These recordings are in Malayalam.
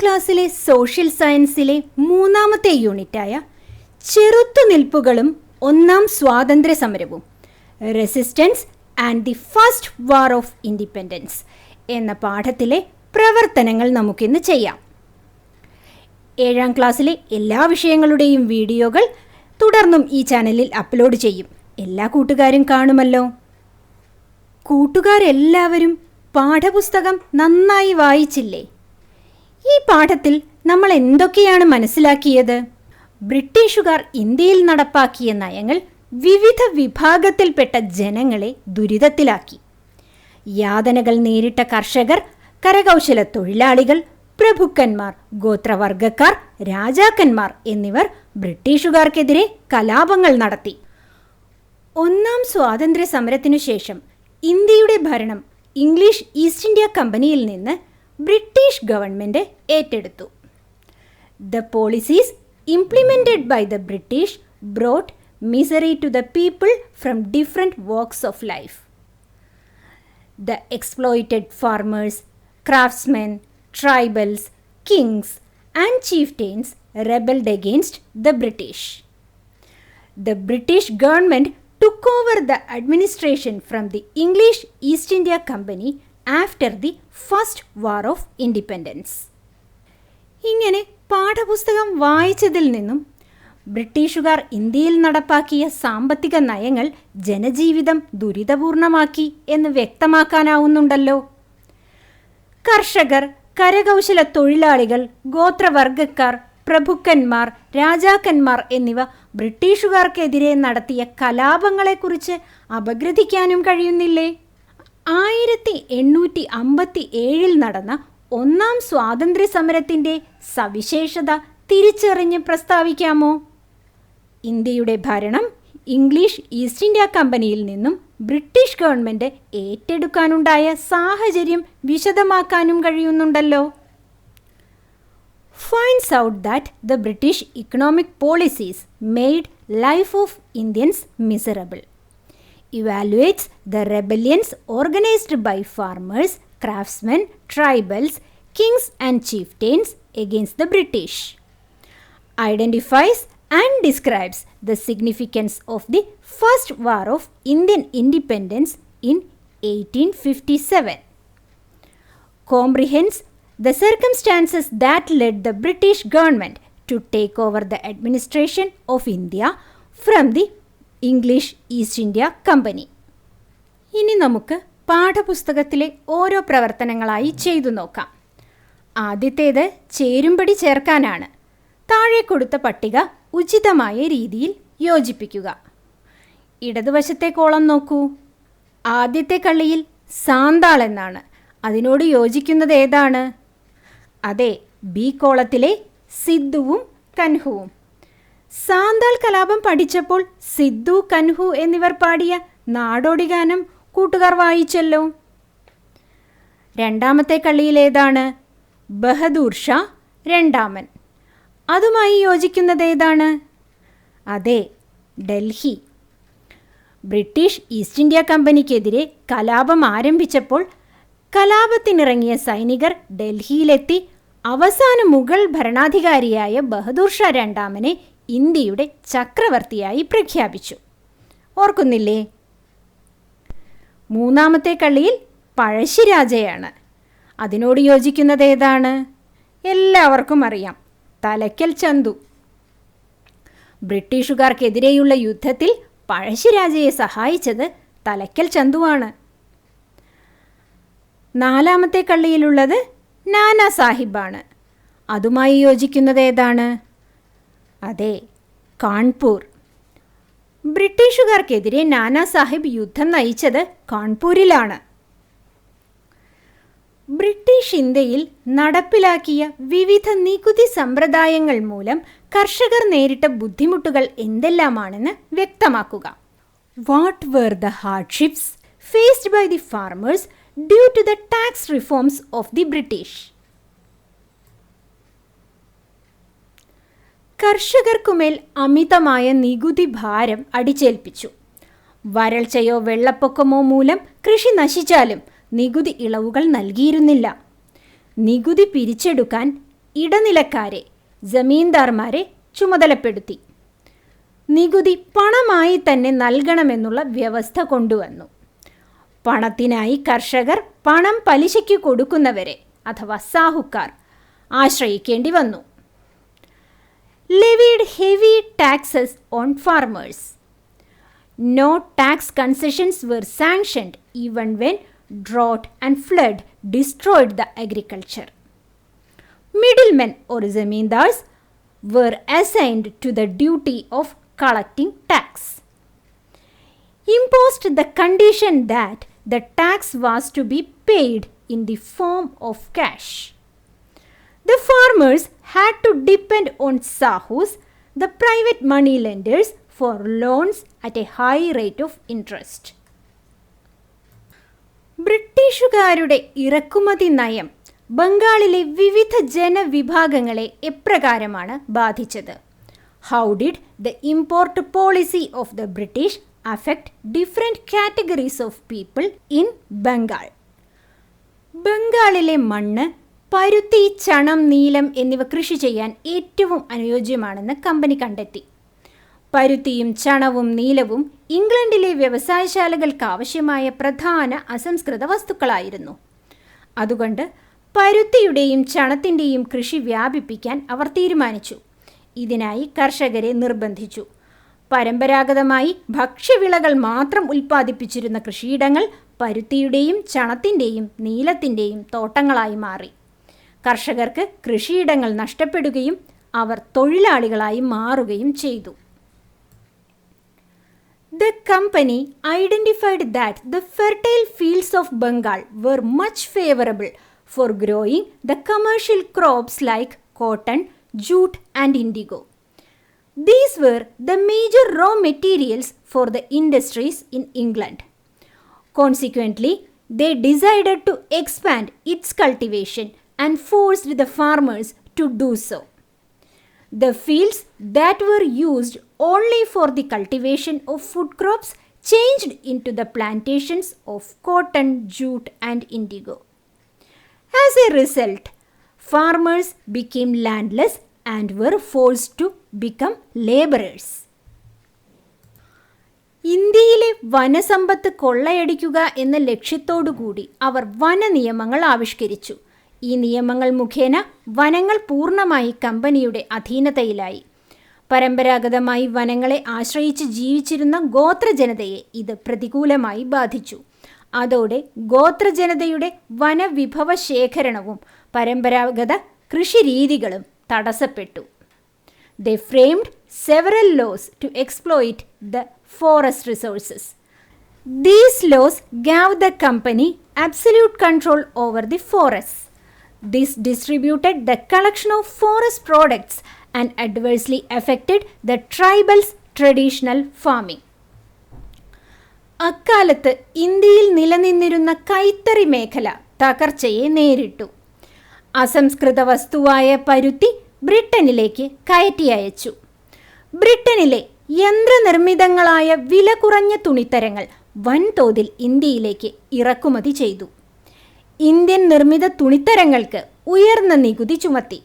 ക്ലാസ്സിലെ സോഷ്യൽ സയൻസിലെ മൂന്നാമത്തെ യൂണിറ്റായ ചെറുത്തുനിൽപ്പുകളും ഒന്നാം സ്വാതന്ത്ര്യ സമരവും resistance and the first war of independence എന്ന പാഠത്തിലെ പ്രവർത്തനങ്ങൾ നമുക്കിന്ന് ചെയ്യാം. 7ാം ക്ലാസ്സിലെ എല്ലാ വിഷയങ്ങളുടെയും വീഡിയോകൾ തുടർന്നും ഈ ചാനലിൽ അപ്ലോഡ് ചെയ്യും. എല്ലാ കൂട്ടുകാരും കാണുമല്ലോ. കൂട്ടുകാരെല്ലാവരും പാഠപുസ്തകം നന്നായി വായിച്ചില്ലേ? ഈ പാഠത്തിൽ നമ്മൾ എന്തൊക്കെയാണ് മനസ്സിലാക്കിയത്? ബ്രിട്ടീഷുകാർ ഇന്ത്യയിൽ നടപ്പാക്കിയ നയങ്ങൾ വിവിധ വിഭാഗത്തിൽപ്പെട്ട ജനങ്ങളെ ദുരിതത്തിലാക്കി. യാതനകൾ നേരിട്ട കർഷകർ, കരകൗശല തൊഴിലാളികൾ, പ്രഭുക്കന്മാർ, ഗോത്രവർഗക്കാർ, രാജാക്കന്മാർ എന്നിവർ ബ്രിട്ടീഷുകാർക്കെതിരെ കലാപങ്ങൾ നടത്തി. ഒന്നാം സ്വാതന്ത്ര്യ സമരത്തിനു ശേഷം ഇന്ത്യയുടെ ഭരണം ഇംഗ്ലീഷ് ഈസ്റ്റ് ഇന്ത്യ കമ്പനിയിൽ നിന്ന് ബ്രിട്ടീഷ് ഗവൺമെൻറ് ഏറ്റെടുത്തു. The policies implemented by the British brought misery to the people from different walks of life. The exploited farmers, craftsmen, tribals, kings and chieftains rebelled against the British. The British government took over the administration from the English East India Company after the First War of Independence. ഇങ്ങനെ പാഠപുസ്തകം വായിച്ചതിൽ നിന്നും ബ്രിട്ടീഷുകാർ ഇന്ത്യയിൽ നടപ്പാക്കിയ സാമ്പത്തിക നയങ്ങൾ ജനജീവിതം ദുരിതപൂർണമാക്കി എന്ന് വ്യക്തമാക്കാനാവുന്നുണ്ടല്ലോ. കർഷകർ, കരകൗശല തൊഴിലാളികൾ, ഗോത്രവർഗക്കാർ, പ്രഭുക്കന്മാർ, രാജാക്കന്മാർ എന്നിവ ബ്രിട്ടീഷുകാർക്കെതിരെ നടത്തിയ കലാപങ്ങളെക്കുറിച്ച് അപഗ്രഥിക്കാനും കഴിയുന്നില്ലേ? 1857 നടന്ന ഒന്നാം സ്വാതന്ത്ര്യ സമരത്തിൻ്റെ സവിശേഷത തിരിച്ചറിഞ്ഞ് പ്രസ്താവിക്കാമോ? ഇന്ത്യയുടെ ഭരണം ഇംഗ്ലീഷ് ഈസ്റ്റ് ഇന്ത്യ കമ്പനിയിൽ നിന്നും ബ്രിട്ടീഷ് ഗവൺമെൻറ് ഏറ്റെടുക്കാനുണ്ടായ സാഹചര്യം വിശദമാക്കാനും കഴിയുന്നുണ്ടല്ലോ. finds out that the British economic policies made life of Indians miserable. Evaluates the rebellions organized by farmers, craftsmen, tribals, kings and chieftains against the British. Identifies and describes the significance of the First War of Indian Independence in 1857. Comprehends the circumstances that led the British government to take over the administration of India from the English East India Company. ഇനി നമുക്ക് പാഠപുസ്തകത്തിലെ ഓരോ പ്രവർത്തനങ്ങളായി ചെയ്തു നോക്കാം. ആദ്യത്തേത് ചേരുംപടി ചേർക്കാനാണ്. താഴെ കൊടുത്ത പട്ടിക ഉചിതമായ രീതിയിൽ യോജിപ്പിക്കുക. ഇടതുവശത്തെ കോളം നോക്കൂ. ആദ്യത്തെ കള്ളിയിൽ സാന്താൾ എന്നാണ്. അതിനോട് യോജിക്കുന്നത് ഏതാണ്? അതെ, ബി കോളത്തിലെ സിദ്ധുവും കൻഹുവും. സാന്താൾ കലാപം പഠിച്ചപ്പോൾ സിദ്ധു, കൻഹു എന്നിവർ പാടിയ നാടോടി ഗാനം കൂട്ടുകാർ വായിച്ചല്ലോ. രണ്ടാമത്തെ കള്ളിയിൽ ഏതാണ്? ബഹദൂർ ഷാ രണ്ടാമൻ. അതുമായി യോജിക്കുന്നത് ഏതാണ്? അതെ, ഡൽഹി. ബ്രിട്ടീഷ് ഈസ്റ്റ് ഇന്ത്യ കമ്പനിക്കെതിരെ കലാപം ആരംഭിച്ചപ്പോൾ കലാപത്തിനിറങ്ങിയ സൈനികർ ഡൽഹിയിലെത്തി അവസാന മുഗൾ ഭരണാധികാരിയായ ബഹദൂർ ഷാ രണ്ടാമനെ ഇന്ത്യയുടെ ചക്രവർത്തിയായി പ്രഖ്യാപിച്ചു. ഓർക്കുന്നില്ലേ? മൂന്നാമത്തെ കള്ളിയിൽ പഴശ്ശിരാജയാണ്. അതിനോട് യോജിക്കുന്നത് ഏതാണ്? എല്ലാവർക്കും അറിയാം, തലയ്ക്കൽ ചന്തു. ബ്രിട്ടീഷുകാർക്കെതിരെയുള്ള യുദ്ധത്തിൽ പഴശ്ശിരാജയെ സഹായിച്ചത് തലയ്ക്കൽ ചന്തുവാണ്. നാലാമത്തെ കള്ളിയിലുള്ളത് നാനാ സാഹിബാണ്. അതുമായി യോജിക്കുന്നത് ഏതാണ്? അതെ, കാൺപൂർ. ബ്രിട്ടീഷുകാർക്കെതിരെ നാനാ സാഹിബ് യുദ്ധം നയിച്ചത് കാൺപൂരിലാണ്. ബ്രിട്ടീഷ് ഇന്ത്യയിൽ നടപ്പിലാക്കിയ വിവിധ നികുതി സമ്പ്രദായങ്ങൾ മൂലം കർഷകർ നേരിട്ട ബുദ്ധിമുട്ടുകൾ എന്തെല്ലാമാണെന്ന് വ്യക്തമാക്കുക. What were the hardships faced by the farmers due to the tax reforms of the British? കർഷകർക്കുമേൽ അമിതമായ നികുതി ഭാരം അടിച്ചേൽപ്പിച്ചു. വരൾച്ചയോ വെള്ളപ്പൊക്കമോ മൂലം കൃഷി നശിച്ചാലും നികുതി ഇളവുകൾ നൽകിയിരുന്നില്ല. നികുതി പിരിച്ചെടുക്കാൻ ഇടനിലക്കാരെ, ജമീന്ദാർമാരെ ചുമതലപ്പെടുത്തി. നികുതി പണമായി തന്നെ നൽകണമെന്നുള്ള വ്യവസ്ഥ കൊണ്ടുവന്നു. പണത്തിനായി കർഷകർ പണം പലിശയ്ക്ക് കൊടുക്കുന്നവരെ അഥവാ സാഹുക്കാർ ആശ്രയിക്കേണ്ടി വന്നു. Levied heavy taxes on farmers. No tax concessions were sanctioned even when drought and flood destroyed the agriculture. Middlemen or zamindars were assigned to the duty of collecting tax. Imposed the condition that the tax was to be paid in the form of cash. The farmers had to depend on sahus, the private money lenders, for loans at a high rate of interest. ബ്രിട്ടീഷുകാരുടെ ഇറക്കുമതി നയം ബംഗാളിലെ വിവിധ ജനവിഭാഗങ്ങളെ എപ്രകാരമാണ് ബാധിച്ചത്? How did the import policy of the British affect different categories of people in Bengal? ബംഗാളിലെ മണ്ണ് പരുത്തി, ചണം, നീലം എന്നിവ കൃഷി ചെയ്യാൻ ഏറ്റവും അനുയോജ്യമാണെന്ന് കമ്പനി കണ്ടെത്തി. പരുത്തിയും ചണവും നീലവും ഇംഗ്ലണ്ടിലെ വ്യവസായശാലകൾക്ക് ആവശ്യമായ പ്രധാന അസംസ്കൃത വസ്തുക്കളായിരുന്നു. അതുകൊണ്ട് പരുത്തിയുടെയും ചണത്തിൻ്റെയും കൃഷി വ്യാപിപ്പിക്കാൻ അവർ തീരുമാനിച്ചു. ഇതിനായി കർഷകരെ നിർബന്ധിച്ചു. പരമ്പരാഗതമായി ഭക്ഷ്യവിളകൾ മാത്രം ഉൽപ്പാദിപ്പിച്ചിരുന്ന കൃഷിയിടങ്ങൾ പരുത്തിയുടെയും ചണത്തിൻ്റെയും നീലത്തിൻ്റെയും തോട്ടങ്ങളായി മാറി. കർഷകർക്ക് കൃഷിയിടങ്ങൾ നഷ്ടപ്പെടുകയും അവർ തൊഴിലാളികളായി മാറുകയും ചെയ്തു. The company identified that the fertile fields of Bengal were much favorable for growing the commercial crops like cotton, jute and indigo. These were the major raw materials for the industries in England. Consequently, they decided to expand its cultivation and forced the farmers to do so. The fields that were used only for the cultivation of food crops changed into the plantations of cotton, jute and indigo. As a result, farmers became landless and were forced to become laborers. ഇന്ത്യയിലെ വനസമ്പത്ത് കൊള്ളയടിക്കുക എന്ന ലക്ഷ്യത്തോടുകൂടി അവർ വനനിയമങ്ങൾ ആവിഷ്കരിച്ചു. ഈ നിയമങ്ങൾ മുഖേന വനങ്ങൾ പൂർണ്ണമായി കമ്പനിയുടെ അധീനതയിലായി. പരമ്പരാഗതമായി വനങ്ങളെ ആശ്രയിച്ച് ജീവിച്ചിരുന്ന ഗോത്രജനതയെ ഇത് പ്രതികൂലമായി ബാധിച്ചു. അതോടെ ഗോത്രജനതയുടെ വനവിഭവ ശേഖരണവും പരമ്പരാഗത കൃഷിരീതികളും തടസ്സപ്പെട്ടു. They framed several laws to exploit the forest resources. These laws gave the company absolute control over the forests. This distributed the collection of forest products and adversely affected the tribals' traditional farming. അക്കാലത്ത് ഇന്ത്യയിൽ നിലനിന്നിരുന്ന കൈത്തറി മേഖല തകർച്ചയെ നേരിട്ടു. അസംസ്കൃത വസ്തുവായ പരുത്തി ബ്രിട്ടനിലേക്ക് കയറ്റി അയച്ചു. ബ്രിട്ടനിലെ യന്ത്രനിർമ്മിതങ്ങളായ വില കുറഞ്ഞ തുണിത്തരങ്ങൾ വൻതോതിൽ ഇന്ത്യയിലേക്ക് ഇറക്കുമതി ചെയ്തു. ഇന്ത്യൻ നിർമ്മിത തുണിത്തരങ്ങൾക്ക് ഉയർന്ന നികുതി ചുമത്തി.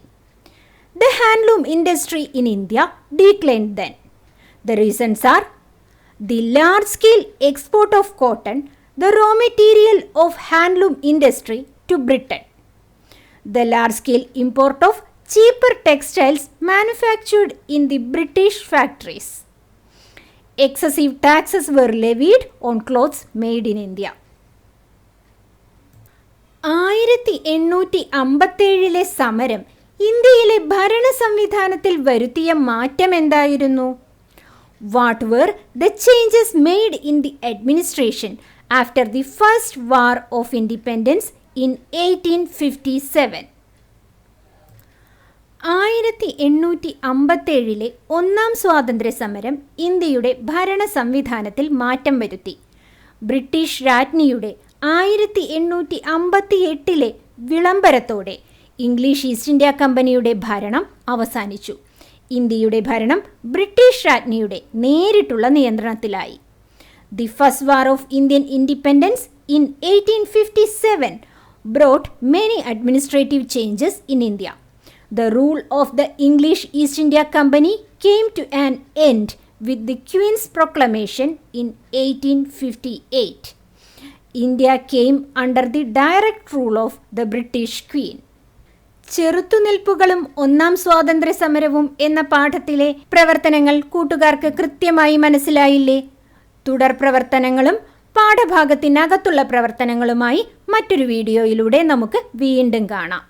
The handloom industry in India declined then. The reasons are the large-scale export of cotton, the raw material of handloom industry, to Britain, the large-scale import of cheaper textiles manufactured in the British factories. Excessive taxes were levied on clothes made in India. 1857 സമരം ഇന്ത്യയിലെ ഭരണ സംവിധാനത്തിൽ വരുത്തിയ മാറ്റം എന്തായിരുന്നു? What were the changes made in the administration after the first war of independence in 1857? 1857 ഒന്നാം സ്വാതന്ത്ര്യ സമരം ഇന്ത്യയുടെ ഭരണ സംവിധാനത്തിൽ മാറ്റം വരുത്തി. ബ്രിട്ടീഷ് രാജ്ഞിയുടെ 1858 വിളംബരത്തോടെ ഇംഗ്ലീഷ് ഈസ്റ്റ് ഇന്ത്യ കമ്പനിയുടെ ഭരണം അവസാനിച്ചു. ഇന്ത്യയുടെ ഭരണം ബ്രിട്ടീഷ് രാജ്ഞിയുടെ നേരിട്ടുള്ള നിയന്ത്രണത്തിലായി. The first war of Indian independence in 1857 brought many administrative changes in India. The rule of the English East India Company came to an end with the Queen's proclamation in 1858. India came under the direct rule of the British Queen. ചെറുത്തുനിൽപ്പുകളും ഒന്നാം സ്വാതന്ത്ര്യ സമരവും എന്ന പാഠത്തിലെ പ്രവർത്തനങ്ങൾ കൂട്ടുകാർക്ക് കൃത്യമായി മനസ്സിലായില്ലേ? തുടർ പ്രവർത്തനങ്ങളും പാഠഭാഗത്തിനകത്തുള്ള പ്രവർത്തനങ്ങളുമായി മറ്റൊരു വീഡിയോയിലൂടെ നമുക്ക് വീണ്ടും കാണാം.